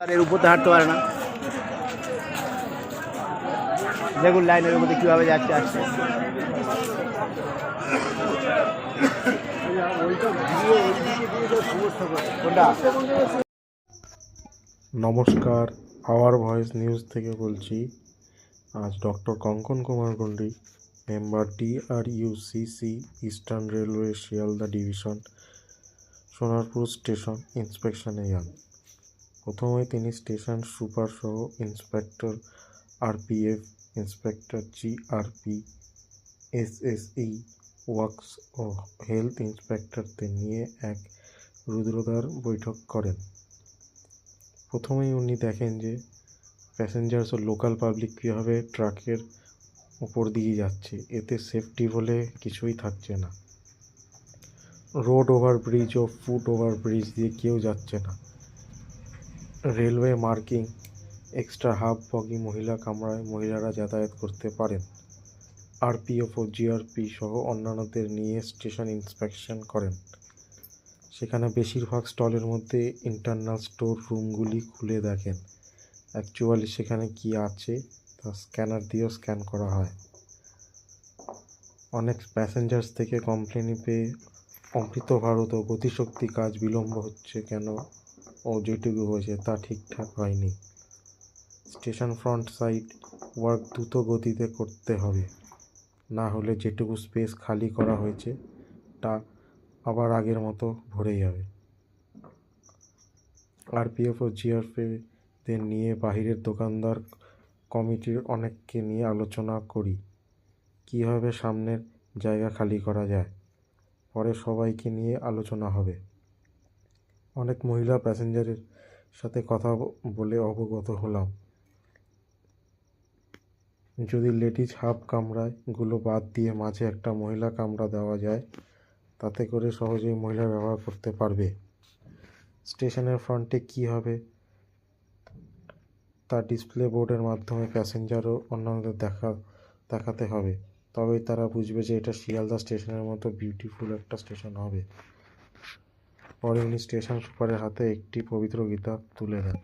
আর এর উপর তো হাঁটতে পারে না। দেখুন লাইনের মধ্যে কীভাবে যাচ্ছে আসছে। নমস্কার, আওয়ার ভয়েস নিউজ থেকে বলছি। আজ doctor Kankan Kumar Gandi, member DRUCC, eastern railway Sealdah division, Sonarpur station ইন্সপেকশনে যান। প্রথমে তিনি স্টেশন সুপার সহ inspector RPF, inspector GRP, SSE, works ও হেলথ ইন্সপেক্টরদের নিয়ে এক রুদ্রদ্বার বৈঠক করেন। প্রথমেই উনি দেখেন যে প্যাসেঞ্জার্স ও লোকাল পাবলিক কীভাবে ট্রাকের উপর দিয়ে যাচ্ছে, এতে সেফটি বলে কিছুই থাকছে না। রোড ওভারব্রিজ ও ফুট ওভারব্রিজ দিয়ে কেউ যাচ্ছে না। রেলওয়ে মার্কিং, এক্সট্রা হাফ বগি মহিলা কামরায় মহিলারা যাতায়াত করতে পারেন। RPF ও GRP সহ অন্যান্যদের নিয়ে স্টেশন ইন্সপেকশন করেন। সেখানে বেশিরভাগ স্টলের মধ্যে ইন্টারনাল স্টোর রুমগুলি খুলে দেখেন। অ্যাকচুয়ালি সেখানে কি আছে তা স্ক্যানার দিয়েও স্ক্যান করা হয়। অনেক প্যাসেঞ্জার্স থেকে কমপ্লেন পেয়ে অমৃত ভারত ও গতিশক্তি কাজ বিলম্ব হচ্ছে কেন ও যেটুকু হয়েছে তা ঠিকঠাক হয়নি। স্টেশন ফ্রন্ট সাইড ওয়ার্ক দ্রুত গতিতে করতে হবে, না হলে যেটুকু স্পেস খালি করা হয়েছে তা আবার আগের মতো ভরে যাবে। RPF ও GRPদের নিয়ে বাহিরের দোকানদার কমিটির অনেককে নিয়ে আলোচনা করি কীভাবে সামনের জায়গা খালি করা যায়। পরে সবাইকে নিয়ে আলোচনা হবে। অনেক মহিলা প্যাসেঞ্জারের সাথে কথা বলে অবগত হলাম, যদি লেডিজ হাফ কামরাগুলো বাদ দিয়ে মাঝে একটা মহিলা কামরা দেওয়া যায়, তাতে করে সহজেই মহিলা ব্যবহার করতে পারবে। স্টেশনের ফ্রন্টে কী হবে তা ডিসপ্লে বোর্ডের মাধ্যমে প্যাসেঞ্জার ও অন্যান্যদের দেখাতে হবে, তবেই তারা বুঝবে যে এটা শিয়ালদা স্টেশনের মতো বিউটিফুল একটা স্টেশন হবে। পরে উনি স্টেশন সুপারের হাতে একটি পবিত্র গীতা তুলে দেন।